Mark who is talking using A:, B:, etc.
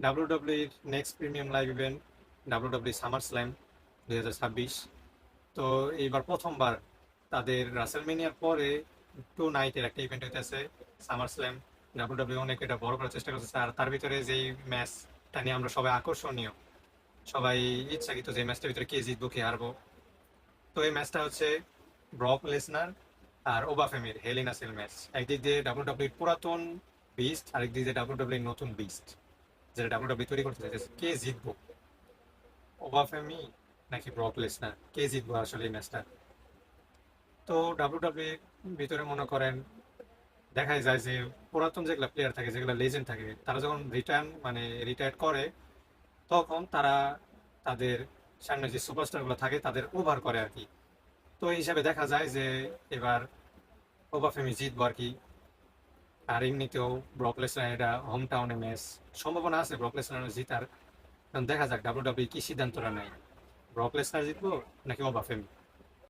A: ডাব্লিউডাব্লিউইর next premium live event WWE SummerSlam 2026। তো এইবার প্রথমবার তাদের রাসেলমেনিয়ার পরে টু নাইটের একটা ইভেন্ট হইতেছে সামার স্ল্যাম। ডাব্লিউডাব্লিউ অনেক এটা বড় করার চেষ্টা করতেছে, আর তার ভিতরে যেই ম্যাচটা নিয়ে আমরা সবাই আকর্ষণীয়, সবাই ইচ্ছাকৃত যে ম্যাচটার ভিতরে কে জিতবো কে হারবো। তো এই ম্যাচটা হচ্ছে ব্রক লেসনার আর ওবাফেমির hell in a cell match. একদিক দিয়ে ডাব্লিউডাব্লিউর পুরাতন বিস্ট, আরেক দিক দিয়ে ডাব্লিউডাব্লিউর নতুন বিস্ট, যেটা ডাব্লিউডাব্লিউ তৈরি করতে চাইছে। কে জিতবো, ওবাফেমি নাকি ব্রক লেসনার, কে জিতবো আসলে এই ম্যাচটা? তো ডাব্লিউডাব্লিউ ভিতরে মনে করেন দেখাই যায় যে পুরাতন যেগুলো প্লেয়ার থাকে, যেগুলো লেজেন্ড থাকে, তারা যখন রিটায়ার করে, তখন তারা তাদের সামনে যে সুপারস্টারগুলো থাকে তাদের ওভার করে আর কি। তো এই হিসাবে দেখা যায় যে এবার ওবাফেমি জিতবো আর কি। আর এমনিতেও ব্রক লেসনার এটা হোম টাউনে ম্যাচ, সম্ভাবনা আছে ব্রক লেসনার জিতার। কারণ দেখা যাক ডাব্লিউডাব্লিউ কি সিদ্ধান্তটা নেয়, ব্রক লেসনার জিতবো নাকি ওবাফেমি।